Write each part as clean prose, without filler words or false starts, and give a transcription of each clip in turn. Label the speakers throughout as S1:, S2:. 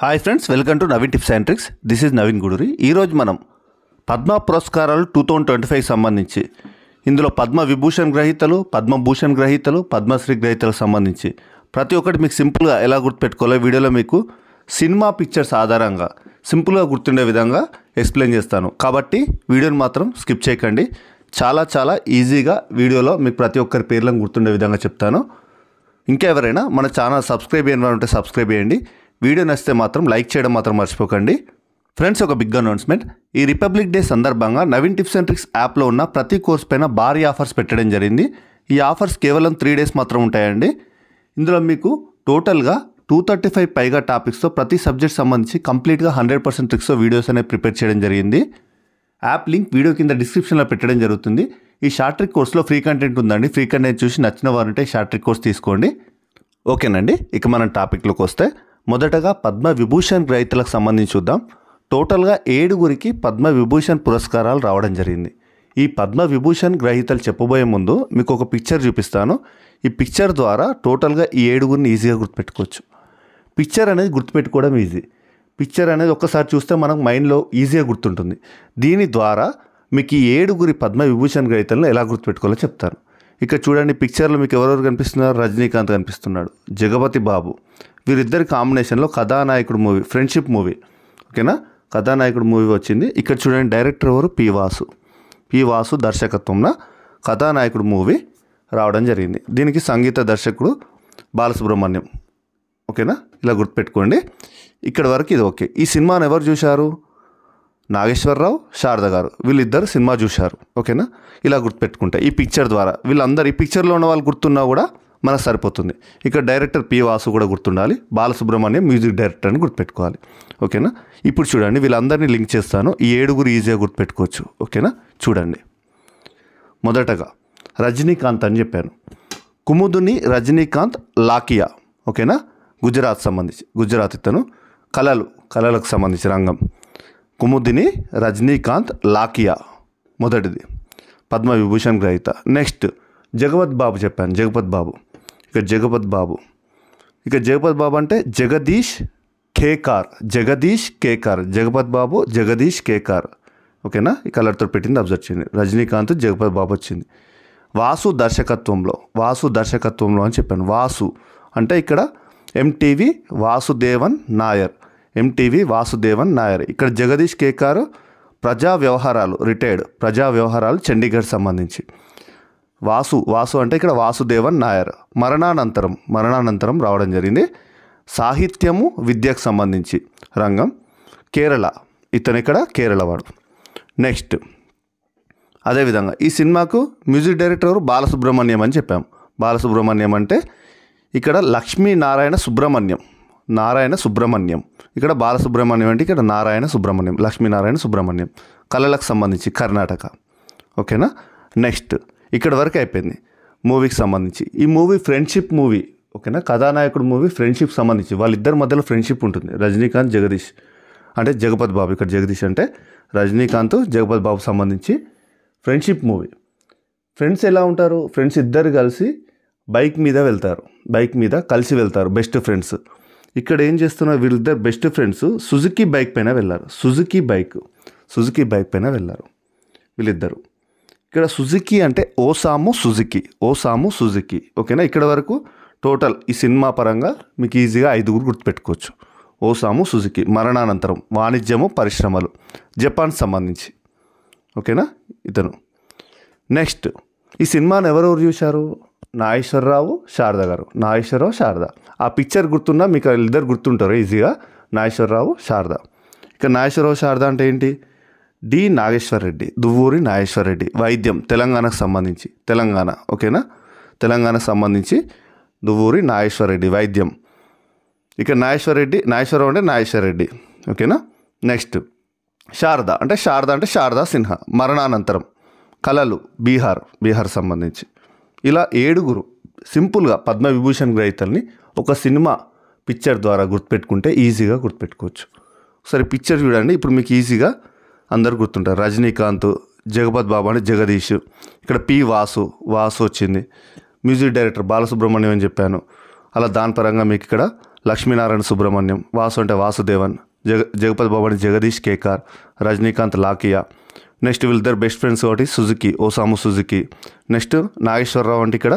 S1: Hi friends, welcome to Naveen tips and tricks. This is Naveen Guduri. ఈరోజు మనం పద్మ పురస్కారాలు 2025 సంబంధించి ఇందులో పద్మ విభూషణ్ గ్రహీతలు, పద్మభూషణ్ గ్రహీతలు, పద్మశ్రీ గ్రహీతలకు సంబంధించి ప్రతి ఒక్కటి మీకు సింపుల్గా ఎలా గుర్తుపెట్టుకోవాలో వీడియోలో మీకు సినిమా పిక్చర్స్ ఆధారంగా సింపుల్గా గుర్తుండే విధంగా ఎక్స్ప్లెయిన్ చేస్తాను. కాబట్టి వీడియోని మాత్రం స్కిప్ చేయకండి. చాలా ఈజీగా వీడియోలో మీకు ప్రతి ఒక్కరి పేర్లను గుర్తుండే విధంగా చెప్తాను. ఇంకా ఎవరైనా మన ఛానల్ సబ్స్క్రైబ్ చేయని ఉంటే సబ్స్క్రైబ్ చేయండి. వీడియో నచ్చితే మాత్రం లైక్ చేయడం మాత్రం మర్చిపోకండి. ఫ్రెండ్స్, ఒక బిగ్ అనౌన్స్మెంట్. ఈ రిపబ్లిక్ డే సందర్భంగా నవీన్ టిప్స్ అండ్ ట్రిక్స్ యాప్లో ఉన్న ప్రతి కోర్స్ పైన భారీ ఆఫర్స్ పెట్టడం జరిగింది. ఈ ఆఫర్స్ కేవలం 3 days మాత్రం ఉంటాయండి. ఇందులో మీకు టోటల్గా 235 పైగా టాపిక్స్తో ప్రతి సబ్జెక్ట్ సంబంధించి కంప్లీట్గా 100% ట్రిక్స్తో వీడియోస్ అనేవి ప్రిపేర్ చేయడం జరిగింది. యాప్ లింక్ వీడియో కింద డిస్క్రిప్షన్లో పెట్టడం జరుగుతుంది. ఈ షార్ట్ ట్రిక్ కోర్స్లో ఫ్రీ కంటెంట్ ఉందండి. ఫ్రీ కంటెంట్ చూసి నచ్చిన వారంటే షార్ట్ ట్రిక్ కోర్స్ తీసుకోండి. ఓకేనండి, ఇక మనం టాపిక్లోకి వస్తే మొదటగా పద్మ విభూషణ్ గ్రహీతలకు సంబంధించి చూద్దాం. టోటల్గా 7 పద్మ విభూషణ్ పురస్కారాలు రావడం జరిగింది. ఈ పద్మ విభూషణ్ గ్రహీతలు చెప్పబోయే ముందు మీకు ఒక పిక్చర్ చూపిస్తాను. ఈ పిక్చర్ ద్వారా టోటల్గా ఈ 7 ఈజీగా గుర్తుపెట్టుకోవచ్చు. పిక్చర్ అనేది గుర్తుపెట్టుకోవడం ఈజీ. పిక్చర్ అనేది ఒక్కసారి చూస్తే మనకు మైండ్లో ఈజీగా గుర్తుంటుంది. దీని ద్వారా మీకు ఈ 7 పద్మ విభూషణ్ గ్రహీతలను ఎలా గుర్తుపెట్టుకోవాలో చెప్తాను. ఇక చూడండి, పిక్చర్లో మీకు ఎవరెవరు కనిపిస్తున్నారు? రజనీకాంత్ కనిపిస్తున్నాడు, జగపతి బాబు. వీరిద్దరి కాంబినేషన్లో కథానాయకుడు మూవీ, ఫ్రెండ్షిప్ మూవీ. ఓకేనా, కథానాయకుడు మూవీ వచ్చింది. ఇక్కడ చూడండి, డైరెక్టర్ ఎవరు? పి వాసు దర్శకత్వంలో కథానాయకుడు మూవీ రావడం జరిగింది. దీనికి సంగీత దర్శకుడు బాలసుబ్రహ్మణ్యం. ఓకేనా, ఇలా గుర్తుపెట్టుకోండి. ఇక్కడ వరకు ఇది ఓకే. ఈ సినిమాను ఎవరు చూశారు? నాగేశ్వరరావు, శారద గారు, వీళ్ళిద్దరు సినిమా చూశారు. ఓకేనా, ఇలా గుర్తుపెట్టుకుంటే ఈ పిక్చర్ ద్వారా వీళ్ళందరూ, ఈ పిక్చర్లో ఉన్న వాళ్ళు గుర్తున్నా కూడా మనకు సరిపోతుంది. ఇక్కడ డైరెక్టర్ పి వాసు కూడా గుర్తుండాలి, బాలసుబ్రహ్మణ్యం మ్యూజిక్ డైరెక్టర్ అని గుర్తుపెట్టుకోవాలి. ఓకేనా, ఇప్పుడు చూడండి, వీళ్ళందరినీ లింక్ చేస్తాను. ఈ 7 ఈజీగా గుర్తుపెట్టుకోవచ్చు. ఓకేనా, చూడండి. మొదటగా రజనీకాంత్ అని చెప్పాను. కుముదుని రజనీకాంత్ లాకియా. ఓకేనా, గుజరాత్ సంబంధించి, గుజరాత్ ఇతను. కళలకు సంబంధించి రంగం. కుముదిని రజనీకాంత్ లాకియా మొదటిది, పద్మ విభూషణ్ గ్రహీత. నెక్స్ట్ జగపత్ బాబు చెప్పాను, జగపత్ బాబు. ఇక జగపత్ బాబు అంటే జగదీష్ కేకార్. జగపత్ బాబు జగదీష్ కేకార్. ఓకేనా, ఈ కలర్తో పెట్టింది అబ్జర్వ్ చేయండి. రజనీకాంత్, జగపత్ బాబు వచ్చింది. వాసు దర్శకత్వంలో అని చెప్పాను. వాసు అంటే ఇక్కడ ఎంటీవీ వాసుదేవన్ నాయర్. ఇక్కడ జగదీష్ కేకార్ ప్రజా వ్యవహారాలు, రిటైర్డ్ ప్రజా వ్యవహారాలు, చండీగఢ్ సంబంధించి. వాసు అంటే ఇక్కడ వాసుదేవన్ నాయర్. మరణానంతరం రావడం జరిగింది. సాహిత్యము, విద్యకు సంబంధించి రంగం, కేరళ. ఇతను ఇక్కడ కేరళ వాడు. నెక్స్ట్ అదేవిధంగా ఈ సినిమాకు మ్యూజిక్ డైరెక్టర్ బాలసుబ్రహ్మణ్యం అని చెప్పాం. బాలసుబ్రహ్మణ్యం అంటే ఇక్కడ లక్ష్మీనారాయణ సుబ్రహ్మణ్యం. ఇక్కడ బాలసుబ్రహ్మణ్యం అంటే ఇక్కడ లక్ష్మీనారాయణ సుబ్రహ్మణ్యం. కళలకు సంబంధించి కర్ణాటక. ఓకేనా, నెక్స్ట్ ఇక్కడ వరకు అయిపోయింది మూవీకి సంబంధించి. ఈ మూవీ ఫ్రెండ్షిప్ మూవీ. ఓకేనా, కథానాయకుడు మూవీ ఫ్రెండ్షిప్ సంబంధించి. వాళ్ళిద్దరి మధ్యలో ఫ్రెండ్షిప్ ఉంటుంది. రజనీకాంత్, జగదీష్ అంటే జగపత్ బాబు. ఇక్కడ జగదీష్ అంటే రజనీకాంత్, జగపత్ బాబు సంబంధించి ఫ్రెండ్షిప్ మూవీ. ఫ్రెండ్స్ ఎలా ఉంటారు? ఫ్రెండ్స్ ఇద్దరు కలిసి బైక్ మీద కలిసి వెళ్తారు, బెస్ట్ ఫ్రెండ్స్. ఇక్కడ ఏం చేస్తున్నారు? వీళ్ళిద్దరు బెస్ట్ ఫ్రెండ్స్ సుజుకి బైక్ పైన వెళ్ళారు వీళ్ళిద్దరు. ఇక్కడ సుజుకి అంటే ఓసాము సుజుకి. ఓకేనా, ఇక్కడ వరకు టోటల్ ఈ సినిమా పరంగా మీకు ఈజీగా 5 గుర్తుపెట్టుకోవచ్చు. ఓసాము సుజుకి. మరణానంతరం, వాణిజ్యము, పరిశ్రమలు, జపాన్ సంబంధించి. ఓకేనా, ఇతను. నెక్స్ట్ ఈ సినిమాను ఎవరెవరు చూశారు? నాగేశ్వరరావు, శారద. ఆ పిక్చర్ గుర్తున్నా మీకు ఇద్దరు గుర్తుంటారు ఈజీగా, నాగేశ్వరరావు, శారద. ఇక నాగేశ్వరరావు, శారద అంటే ఏంటి? డి నాగేశ్వరరెడ్డి, దువ్వూరి నాగేశ్వరరెడ్డి. వైద్యం, తెలంగాణకు సంబంధించి. ఓకేనా, తెలంగాణకు సంబంధించి దువ్వూరి నాగేశ్వరరెడ్డి, వైద్యం. ఇక నాగేశ్వరరావు అంటే నాగేశ్వరరెడ్డి. ఓకేనా, నెక్స్ట్ శారద అంటే శారదా సిన్హా. మరణానంతరం, కళలు, బీహార్ సంబంధించి. ఇలా 7 సింపుల్గా పద్మ విభూషణ్ గ్రహీతల్ని ఒక సినిమా పిక్చర్ ద్వారా గుర్తుపెట్టుకుంటే ఈజీగా గుర్తుపెట్టుకోవచ్చు. ఒకసారి పిక్చర్ చూడండి. ఇప్పుడు మీకు ఈజీగా అందరు గుర్తుంటారు. రజనీకాంత్, జగపత్ బాబు అంటే జగదీష్. ఇక్కడ పి వాసు వచ్చింది. మ్యూజిక్ డైరెక్టర్ బాలసుబ్రహ్మణ్యం అని చెప్పాను. అలా దాని పరంగా మీకు ఇక్కడ లక్ష్మీనారాయణ సుబ్రహ్మణ్యం, వాసు అంటే వాసుదేవన్, జగపతి బాబు అంటే జగదీష్ కేకార్, రజనీకాంత్ లాకియా. నెక్స్ట్ వీళ్ళిద్దరు బెస్ట్ ఫ్రెండ్స్ ఒకటి సుజుకి, ఓసాము సుజుకి. నెక్స్ట్ నాగేశ్వరరావు అంటే ఇక్కడ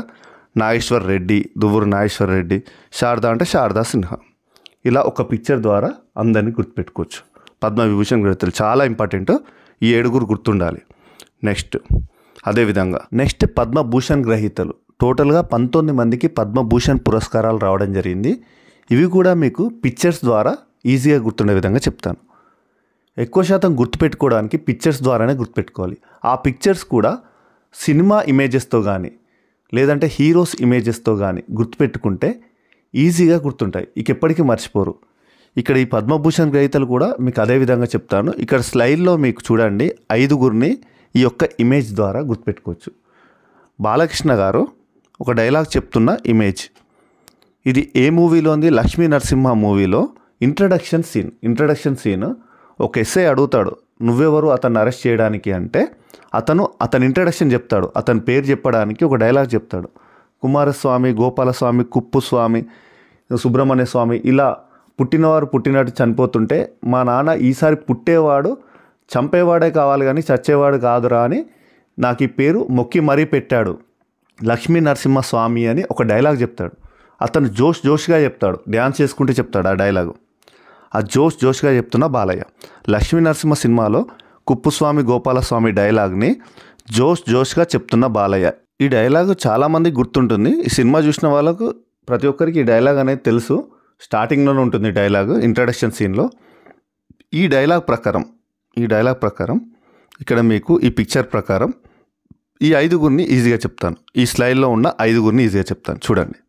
S1: నాగేశ్వర్ రెడ్డి, దువ్వూరు నాగేశ్వర్ రెడ్డి. శారద అంటే శారదా సిన్హా. ఇలా ఒక పిక్చర్ ద్వారా అందరినీ గుర్తుపెట్టుకోవచ్చు. పద్మవిభూషణ్ గ్రహీతలు చాలా ఇంపార్టెంట్, ఈ 7 గుర్తుండాలి. నెక్స్ట్ అదేవిధంగా నెక్స్ట్ పద్మభూషణ్ గ్రహీతలు టోటల్గా 19 మందికి పద్మభూషణ్ పురస్కారాలు రావడం జరిగింది. ఇవి కూడా మీకు పిక్చర్స్ ద్వారా ఈజీగా గుర్తుండే విధంగా చెప్తాను. ఎక్కువ శాతం గుర్తుపెట్టుకోవడానికి పిక్చర్స్ ద్వారానే గుర్తుపెట్టుకోవాలి. ఆ పిక్చర్స్ కూడా సినిమా ఇమేజెస్తో కానీ లేదంటే హీరోస్ ఇమేజెస్తో కానీ గుర్తుపెట్టుకుంటే ఈజీగా గుర్తుంటాయి, ఇక ఎప్పటికీ మర్చిపోరు. ఇక్కడ ఈ పద్మభూషణ్ గ్రహీతలు కూడా మీకు అదే విధంగా చెప్తాను. ఇక్కడ స్లైడ్లో మీకు చూడండి 5 ఈ యొక్క ఇమేజ్ ద్వారా గుర్తుపెట్టుకోవచ్చు. బాలకృష్ణ గారు ఒక డైలాగ్ చెప్తున్న ఇమేజ్ ఇది. ఏ మూవీలో ఉంది? లక్ష్మీ నరసింహ మూవీలో ఇంట్రడక్షన్ సీన్. ఒక ఎస్ఐ అడుగుతాడు, నువ్వెవరు అతన్ని అరెస్ట్ చేయడానికి అంటే అతని ఇంట్రడక్షన్ చెప్తాడు. అతని పేరు చెప్పడానికి ఒక డైలాగ్ చెప్తాడు. కుమారస్వామి, గోపాలస్వామి, కుప్పుస్వామి, సుబ్రహ్మణ్య స్వామి, ఇలా పుట్టినవారు పుట్టినట్టు చనిపోతుంటే మా నాన్న ఈసారి పుట్టేవాడు చంపేవాడే కావాలి కానీ చచ్చేవాడు కాదురా అని నాకు ఈ పేరు మొక్కి మరీ పెట్టాడు లక్ష్మీ నరసింహ స్వామి అని ఒక డైలాగ్ చెప్తాడు. అతను జోష్గా చెప్తాడు, డ్యాన్స్ చేసుకుంటూ చెప్తాడు ఆ డైలాగు. ఆ జోష్గా చెప్తున్న బాలయ్య. లక్ష్మీ నరసింహ సినిమాలో కుప్పుస్వామి, గోపాలస్వామి డైలాగ్ని జోష్గా చెప్తున్న బాలయ్య. ఈ డైలాగు చాలామందికి గుర్తుంటుంది. ఈ సినిమా చూసిన వాళ్ళకు ప్రతి ఒక్కరికి ఈ డైలాగ్ అనేది తెలుసు. స్టార్టింగ్లోనే ఉంటుంది డైలాగు, ఇంట్రడక్షన్ సీన్లో. ఈ డైలాగ్ ప్రకారం ఇక్కడ మీకు ఈ పిక్చర్ ప్రకారం ఈ 5 ఈజీగా చెప్తాను. ఈ స్లైడ్లో ఉన్న 5 ఈజీగా చెప్తాను చూడండి.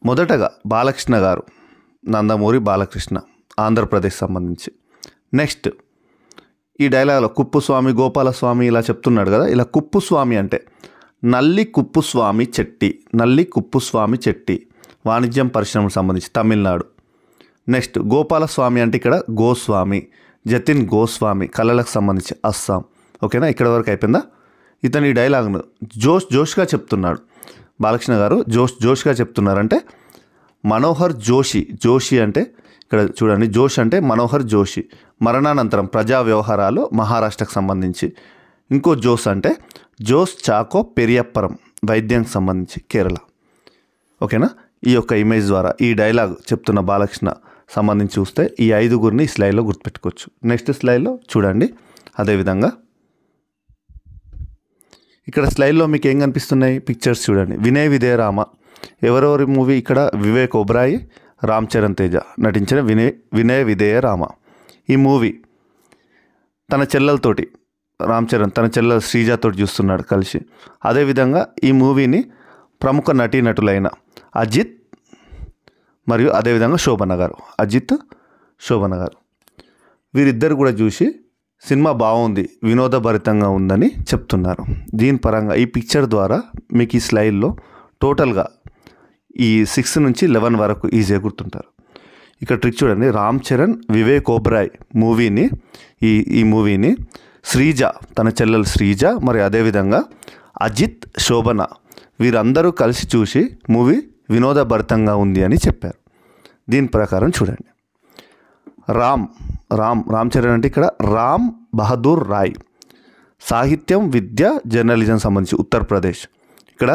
S1: మొదటగా బాలకృష్ణ గారు, నందమూరి బాలకృష్ణ, ఆంధ్రప్రదేశ్ సంబంధించి. నెక్స్ట్ ఈ డైలాగ్లో కుప్పుస్వామి, గోపాలస్వామి ఇలా చెప్తున్నాడు కదా. ఇలా కుప్పుస్వామి అంటే నల్లి కుప్పుస్వామి చెట్టి, వాణిజ్యం పరిశ్రమకు సంబంధించి తమిళనాడు. నెక్స్ట్ గోపాలస్వామి అంటే ఇక్కడ గోస్వామి, జతిన్ గోస్వామి, కళలకు సంబంధించి అస్సాం. ఓకేనా, ఇక్కడ వరకు అయిపోయిందా? ఇతను ఈ డైలాగ్ను జోష్గా చెప్తున్నాడు. బాలకృష్ణ గారు జోష్గా చెప్తున్నారంటే మనోహర్ జోషి అంటే ఇక్కడ చూడండి, జోష్ అంటే మనోహర్ జోషి, మరణానంతరం ప్రజా వ్యవహారాలు మహారాష్ట్రకు సంబంధించి. ఇంకో జోస్ అంటే జోస్ చాకో పెరియప్పరం, వైద్యానికి సంబంధించి కేరళ. ఓకేనా, ఈ యొక్క ఇమేజ్ ద్వారా ఈ డైలాగ్ చెప్తున్న బాలకృష్ణ సంబంధించి చూస్తే ఈ 5 ఈ స్లైడ్లో గుర్తుపెట్టుకోవచ్చు. నెక్స్ట్ స్లైడ్లో చూడండి. అదేవిధంగా ఇక్కడ స్లైడ్లో మీకు ఏం కనిపిస్తున్నాయి పిక్చర్స్ చూడండి. వినయ విధేయ రామ, ఎవరెవరి మూవీ? ఇక్కడ వివేక్ ఒబ్రాయ్, రామ్ చరణ్ తేజ నటించిన వినయ విధేయ రామ. ఈ మూవీ తన చెల్లెలతోటి, రామ్ చరణ్ తన చెల్లెలు శ్రీజాతోటి చూస్తున్నాడు కలిసి. అదేవిధంగా ఈ మూవీని ప్రముఖ నటీనటులైన అజిత్ మరియు అదేవిధంగా శోభన గారు వీరిద్దరు కూడా చూసి సినిమా బాగుంది, వినోదభరితంగా ఉందని చెప్తున్నారు. దీని పరంగా ఈ పిక్చర్ ద్వారా మీకు ఈ స్లైడ్లో టోటల్గా ఈ 6 నుంచి 11 వరకు ఈజీగా గుర్తుంటారు. ఇక్కడ ట్రిక్ చూడండి. రామ్ చరణ్, వివేక్ ఓబ్రాయ్ ఈ మూవీని శ్రీజ, తన చెల్లెలు శ్రీజ, మరి అదేవిధంగా అజిత్, శోభన వీరందరూ కలిసి చూసి మూవీ వినోదభరితంగా ఉంది అని చెప్పారు. దీని ప్రకారం చూడండి. రామ్ చరణ్ అంటే ఇక్కడ రామ్ బహదూర్ రాయ్, సాహిత్యం, విద్య, జర్నలిజం సంబంధించి ఉత్తరప్రదేశ్. ఇక్కడ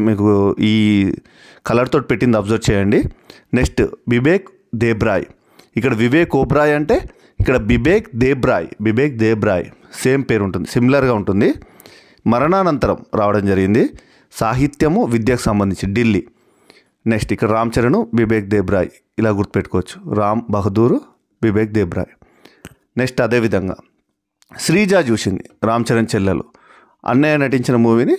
S1: మీకు ఈ కలర్తో పెట్టింది అబ్జర్వ్ చేయండి. నెక్స్ట్ బిబేక్ దేబ్రాయ్, ఇక్కడ వివేక్ ఓబ్రాయ్ అంటే ఇక్కడ బిబేక్ దేబ్రాయ్ సేమ్ పేరు ఉంటుంది, సిమిలర్గా ఉంటుంది. మరణానంతరం రావడం జరిగింది. సాహిత్యము, విద్యకు సంబంధించి ఢిల్లీ. నెక్స్ట్ ఇక్కడ రామ్ చరణ్, బిబేక్ దేబ్రాయ్ ఇలా గుర్తుపెట్టుకోవచ్చు. రామ్ బహదూర్, బిబేక్ దేబ్రాయ్. నెక్స్ట్ అదేవిధంగా శ్రీజ చూసింది, రామ్ చరణ్ చెల్లెలు, అన్నయ్య నటించిన మూవీని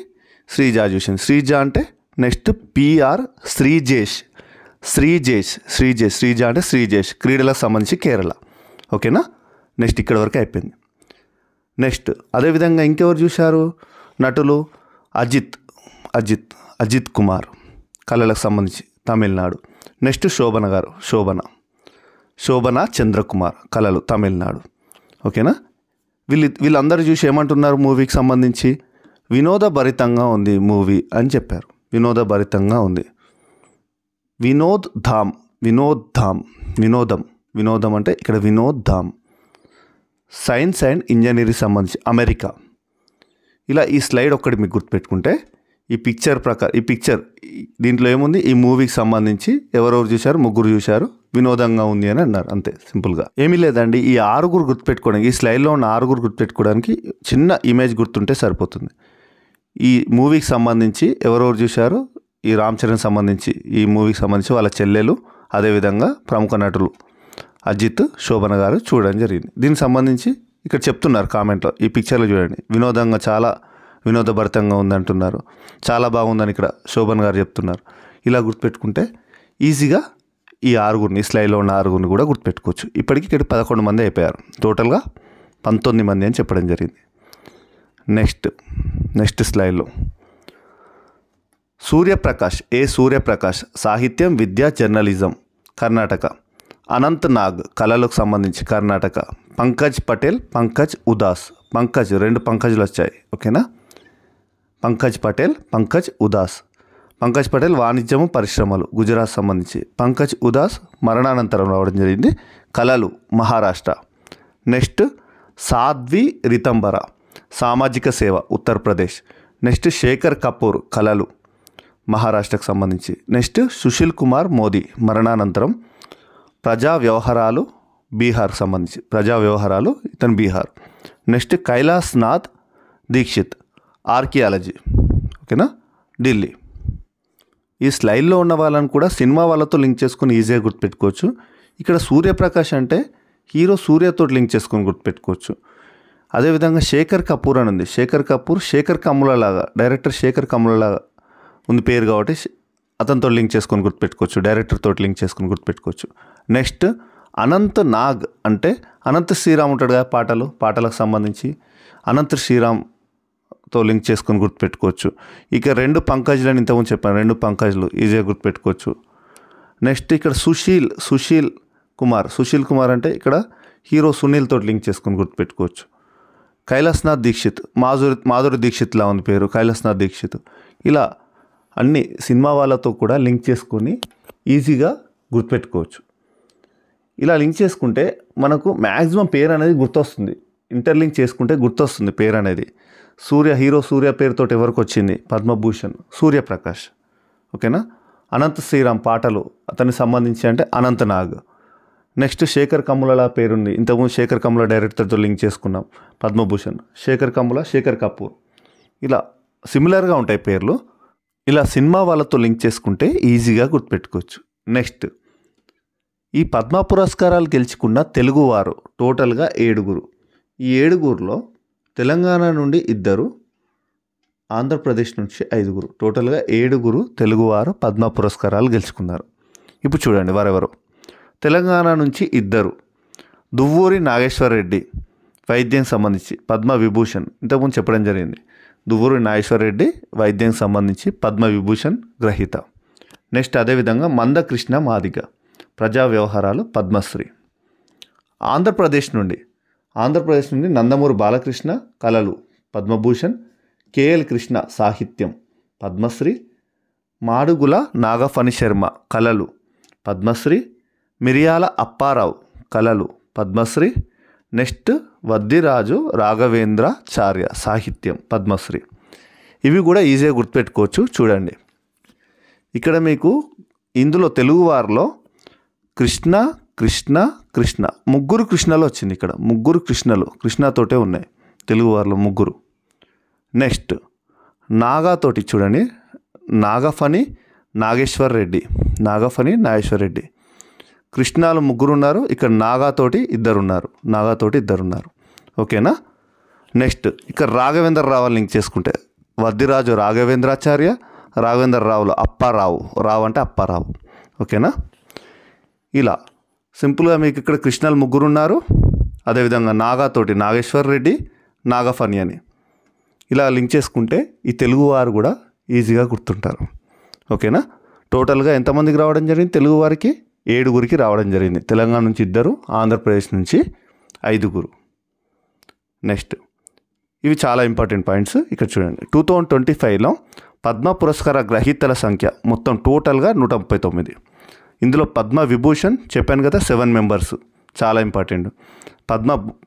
S1: శ్రీజ చూసింది. శ్రీజ అంటే నెక్స్ట్ పిఆర్ శ్రీజ అంటే శ్రీజేష్, క్రీడలకు సంబంధించి కేరళ. ఓకేనా, నెక్స్ట్ ఇక్కడ వరకు అయిపోయింది. నెక్స్ట్ అదేవిధంగా ఇంకెవరు చూశారు నటులు? అజిత్ కుమార్, కళలకు సంబంధించి తమిళనాడు. నెక్స్ట్ శోభన గారు, శోభన చంద్రకుమార్, కళలు తమిళనాడు. ఓకేనా, వీళ్ళందరూ చూసి ఏమంటున్నారు? మూవీకి సంబంధించి వినోదభరితంగా ఉంది మూవీ అని చెప్పారు. వినోదభరితంగా ఉంది. వినోద్ ధామ్ వినోదం అంటే ఇక్కడ వినోద్ ధామ్. సైన్స్ అండ్ ఇంజనీరింగ్ సంబంధించి అమెరికా. ఇలా ఈ స్లైడ్ ఒక్కటి మీకు గుర్తుపెట్టుకుంటే ఈ పిక్చర్ దీంట్లో ఏముంది, ఈ మూవీకి సంబంధించి ఎవరెవరు చూశారు, ముగ్గురు చూశారు, వినోదంగా ఉంది అని అన్నారు. అంతే, సింపుల్గా ఏమీ లేదండి. ఈ ఆరుగురు గుర్తుపెట్టుకోవడానికి, ఈ స్లైడ్లో ఉన్న ఆరుగురు గుర్తుపెట్టుకోవడానికి చిన్న ఇమేజ్ గుర్తుంటే సరిపోతుంది. ఈ మూవీకి సంబంధించి ఎవరెవరు చూశారు, ఈ రామ్ చరణ్ సంబంధించి, ఈ మూవీకి సంబంధించి వాళ్ళ చెల్లెలు, అదేవిధంగా ప్రముఖ నటులు అజిత్, శోభన గారు చూడడం జరిగింది. దీనికి సంబంధించి ఇక్కడ చెప్తున్నారు కామెంట్లో, ఈ పిక్చర్లో చూడండి, వినోదంగా, చాలా వినోదభరితంగా ఉందంటున్నారు, చాలా బాగుందని ఇక్కడ శోభన్ గారు చెప్తున్నారు. ఇలా గుర్తుపెట్టుకుంటే ఈజీగా ఈ ఆరుగురిని, స్లైడ్లో ఉన్న ఆరుగురిని కూడా గుర్తుపెట్టుకోవచ్చు. ఇప్పటికీ ఇక్కడ 11 మంది అయిపోయారు, టోటల్గా 19 మంది అని చెప్పడం జరిగింది. నెక్స్ట్ స్లైడ్లో సూర్యప్రకాష్ సాహిత్యం, విద్య, జర్నలిజం కర్ణాటక. అనంత్ నాగ్ కళలకు సంబంధించి కర్ణాటక. పంకజ్ పటేల్, పంకజ్ ఉదాస్. 2 పంకజ్లు వచ్చాయి, ఓకేనా. పంకజ్ ఉదాస్. పంకజ్ పటేల్ వాణిజ్యము, పరిశ్రమలు, గుజరాత్ సంబంధించి. పంకజ్ ఉదాస్ మరణానంతరం రావడం జరిగింది. కళలు, మహారాష్ట్ర. నెక్స్ట్ సాధ్వి రితంబర సామాజిక సేవ, ఉత్తరప్రదేశ్. నెక్స్ట్ శేఖర్ కపూర్ కళలు, మహారాష్ట్రకు సంబంధించి. నెక్స్ట్ సుశీల్ కుమార్ మోదీ మరణానంతరం ప్రజా వ్యవహారాలు, బీహార్కి సంబంధించి. ఇతను బీహార్. నెక్స్ట్ కైలాస్ నాథ్ దీక్షిత్ ఆర్కియాలజీ, ఓకేనా, ఢిల్లీ. ఈ స్లైడ్లో ఉన్న వాళ్ళని కూడా సినిమా వాళ్ళతో లింక్ చేసుకొని ఈజీగా గుర్తుపెట్టుకోవచ్చు. ఇక్కడ సూర్యప్రకాష్ అంటే హీరో సూర్యతో లింక్ చేసుకొని గుర్తుపెట్టుకోవచ్చు. అదేవిధంగా శేఖర్ కపూర్ అని ఉంది. శేఖర్ కమ్ములలాగా, డైరెక్టర్ శేఖర్ కమ్ములలాగా ఉంది పేరు, కాబట్టి అతనితో లింక్ చేసుకొని గుర్తుపెట్టుకోవచ్చు, డైరెక్టర్తో లింక్ చేసుకొని గుర్తుపెట్టుకోవచ్చు. నెక్స్ట్ అనంత్ నాగ్ అంటే అనంత్ శ్రీరామ్ ఉంటాడు కదా, పాటలకు సంబంధించి అనంత్ శ్రీరామ్తో లింక్ చేసుకొని గుర్తుపెట్టుకోవచ్చు. ఇక 2 పంకజ్లని ఇంతకుముందు చెప్పాను, 2 పంకజ్లు ఈజీగా గుర్తుపెట్టుకోవచ్చు. నెక్స్ట్ ఇక్కడ సుశీల్ కుమార్ అంటే ఇక్కడ హీరో సునీల్తో లింక్ చేసుకొని గుర్తుపెట్టుకోవచ్చు. కైలాస్నాథ్ దీక్షిత్, మాధురి దీక్షిత్లా ఉంది పేరు, కైలాస్నాథ్ దీక్షిత్. ఇలా అన్ని సినిమా వాళ్ళతో కూడా లింక్ చేసుకొని ఈజీగా గుర్తుపెట్టుకోవచ్చు. ఇలా లింక్ చేసుకుంటే మనకు మ్యాక్సిమం పేరు అనేది గుర్తొస్తుంది, ఇంటర్లింక్ చేసుకుంటే గుర్తొస్తుంది పేరు అనేది. హీరో సూర్య పేరుతో ఎవరికి వచ్చింది, పద్మభూషణ్, సూర్యప్రకాష్, ఓకేనా. అనంత్ శ్రీరామ్ పాటలు, అతనికి సంబంధించి అంటే అనంత్ నాగ్. నెక్స్ట్ శేఖర్ కమ్ముల పేరుంది, ఇంతకుముందు శేఖర్ కమ్ముల డైరెక్టర్తో లింక్ చేసుకున్నాం, పద్మభూషణ్. శేఖర్ కపూర్. ఇలా సిమిలర్గా ఉంటాయి పేర్లు. ఇలా సినిమా వాళ్ళతో లింక్ చేసుకుంటే ఈజీగా గుర్తుపెట్టుకోవచ్చు. నెక్స్ట్ ఈ పద్మ పురస్కారాలు గెలుచుకున్న తెలుగువారు టోటల్గా 7. ఈ 7లో తెలంగాణ నుండి 2, ఆంధ్రప్రదేశ్ నుంచి 5, టోటల్గా 7 తెలుగువారు పద్మ పురస్కారాలు గెలుచుకున్నారు. ఇప్పుడు చూడండి వారెవరు. తెలంగాణ నుంచి 2, దువ్వూరి నాగేశ్వర్ రెడ్డి, వైద్యం సంబంధించి పద్మ విభూషణ్, ఇంతకుముందు చెప్పడం జరిగింది. దువ్వూరి నాగేశ్వర్ రెడ్డి వైద్యం సంబంధించి పద్మ విభూషణ్ గ్రహీత. నెక్స్ట్ అదేవిధంగా మందకృష్ణ మాదిగ, ప్రజా వ్యవహారాలు, పద్మశ్రీ. ఆంధ్రప్రదేశ్ నుండి నందమూరి బాలకృష్ణ కళలు, పద్మభూషణ్. కేఎల్ కృష్ణ సాహిత్యం, పద్మశ్రీ. మాడుగుల నాగఫణి శర్మ కళలు, పద్మశ్రీ. మిరియాల అప్పారావు కళలు, పద్మశ్రీ. నెక్స్ట్ వద్దిరాజు రాఘవేంద్రాచార్య సాహిత్యం, పద్మశ్రీ. ఇవి కూడా ఈజీగా గుర్తుపెట్టుకోవచ్చు. చూడండి ఇక్కడ మీకు ఇందులో తెలుగువారిలో కృష్ణ 3 కృష్ణలు వచ్చింది. ఇక్కడ 3 కృష్ణలు, కృష్ణతోటే ఉన్నాయి తెలుగువారిలో 3. నెక్స్ట్ నాగాతోటి చూడండి, నాగఫణి నాగేశ్వర్ రెడ్డి, కృష్ణాలు 3 ఉన్నారు. ఇక్కడ నాగాతోటి 2 ఉన్నారు, ఓకేనా. నెక్స్ట్ ఇక్కడ రాఘవేంద్రరావు లింక్ చేసుకుంటే వద్దిరాజు రాఘవేంద్రాచార్య, రాఘవేంద్రరావులో అప్పారావు, రావు అంటే అప్పారావు, ఓకేనా. ఇలా సింపుల్గా మీకు ఇక్కడ కృష్ణాలు 3 ఉన్నారు. అదేవిధంగా నాగాతోటి నాగేశ్వర్ రెడ్డి, నాగఫణి అని ఇలా లింక్ చేసుకుంటే ఈ తెలుగువారు కూడా ఈజీగా గుర్తుంటారు, ఓకేనా. టోటల్గా ఎంతమందికి రావడం జరిగింది, తెలుగువారికి 7 రావడం జరిగింది. తెలంగాణ నుంచి 2, ఆంధ్రప్రదేశ్ నుంచి 5. నెక్స్ట్ ఇవి చాలా ఇంపార్టెంట్ పాయింట్స్. ఇక్కడ చూడండి 2025లో పద్మ పురస్కార గ్రహీతల సంఖ్య మొత్తం టోటల్గా 139. ఇందులో పద్మ విభూషణ్ చెప్పాను కదా 7 మెంబర్స్, చాలా ఇంపార్టెంట్.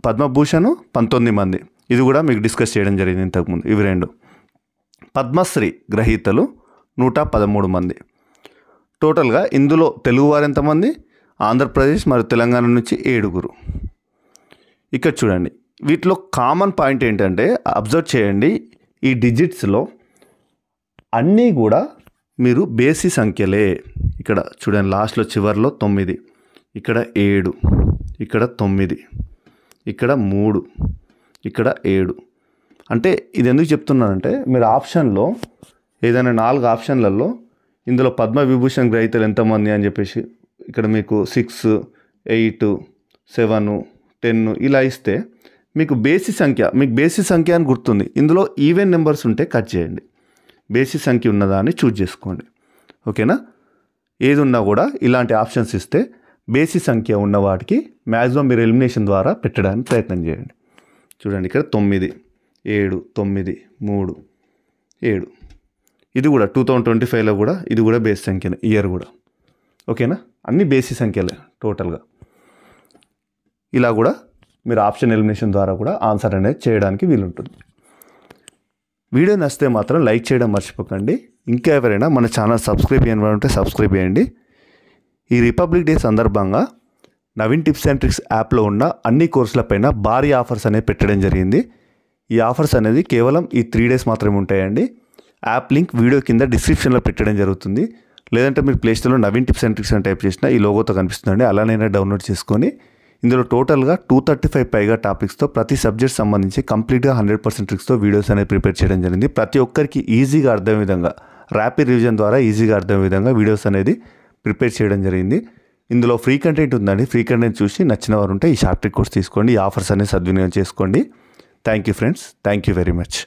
S1: పద్మభూషణ్ 19 మంది, ఇది కూడా మీకు డిస్కస్ చేయడం జరిగింది ఇంతకుముందు. ఇవి 2. పద్మశ్రీ గ్రహీతలు 113 మంది. టోటల్గా ఇందులో తెలుగువారు ఎంతమంది, ఆంధ్రప్రదేశ్ మరియు తెలంగాణ నుంచి 7. ఇక్కడ చూడండి, వీటిలో కామన్ పాయింట్ ఏంటంటే అబ్జర్వ్ చేయండి, ఈ డిజిట్స్లో అన్నీ కూడా మీరు బేసి సంఖ్యలే. ఇక్కడ చూడండి, లాస్ట్లో చివరిలో 9, ఇక్కడ 7, ఇక్కడ 9, ఇక్కడ 3, ఇక్కడ 7. అంటే ఇది ఎందుకు చెప్తున్నానంటే మీరు ఆప్షన్లో ఏదైనా 4 ఆప్షన్లలో ఇందులో పద్మ విభూషణ్ గ్రహీతలు ఎంతమంది అని చెప్పేసి ఇక్కడ మీకు 6, 8, 7, 10 ఇలా ఇస్తే మీకు బేసి సంఖ్య అని గుర్తుంది. ఇందులో ఈవెన్ నెంబర్స్ ఉంటే కట్ చేయండి, బేసి సంఖ్య ఉన్నదా అని చూజ్ చేసుకోండి. ఓకేనా? ఏది ఉన్నా కూడా ఇలాంటి ఆప్షన్స్ ఇస్తే బేసి సంఖ్య ఉన్న వాటికి మ్యాక్సిమం మీరు ఎలిమినేషన్ ద్వారా పెట్టడానికి ప్రయత్నం చేయండి. చూడండి, ఇక్కడ 9, 7, 9, 3, 7. ఇది కూడా 2025లో కూడా ఇది కూడా బేసి సంఖ్యనే, ఇయర్ కూడా. ఓకేనా? అన్ని బేసి సంఖ్యలే టోటల్గా. ఇలా కూడా మీరు ఆప్షన్ ఎలిమినేషన్ ద్వారా కూడా ఆన్సర్ అనేది చేయడానికి వీలుంటుంది. వీడియో నచ్చితే మాత్రం లైక్ చేయడం మర్చిపోకండి. ఇంకా ఎవరైనా మన ఛానల్ సబ్స్క్రైబ్ చేయని ఉంటే సబ్స్క్రైబ్ చేయండి. ఈ రిపబ్లిక్ డే సందర్భంగా నవీన్ టిప్స్ అండ్ ట్రిక్స్ యాప్లో ఉన్న అన్ని కోర్సులపైన భారీ ఆఫర్స్ అనేవి పెట్టడం జరిగింది. ఈ ఆఫర్స్ అనేది కేవలం ఈ 3 days మాత్రమే ఉంటాయండి. యాప్ లింక్ వీడియో కింద డిస్క్రిప్షన్లో పెట్టడం జరుగుతుంది. లేదంటే మీరు ప్లేస్టోర్లో నవీన్ టిప్స్ అండ్ ట్రిక్స్ అని టైప్ చేసినా ఈ లోగోతో కనిపిస్తుందండి, అలానైనా డౌన్లోడ్ చేసుకొని ఇందులో టోటల్గా 235 పైగా టాపిక్స్తో ప్రతి సబ్జెక్ట్ సంబంధించి కంప్లీట్గా 100% ట్రిక్స్తో వీడియోస్ అనేది ప్రిపేర్ చేయడం జరిగింది. ప్రతి ఒక్కరికి ఈజీగా అర్థమయ్యే విధంగా, ర్యాపిడ్ రివిజన్ ద్వారా ఈజీగా అర్థమయ్యే విధంగా వీడియోస్ అనేది ప్రిపేర్ చేయడం జరిగింది. ఇందులో ఫ్రీ కంటెంట్ ఉందండి. ఫ్రీ కంటెంట్ చూసి నచ్చిన వారు ఉంటే ఈ షార్ట్ ట్రిక్ కోర్స్ తీసుకోండి. ఈ ఆఫర్స్ అనేది సద్వినియోగం చేసుకోండి. Thank you friends, thank you very much.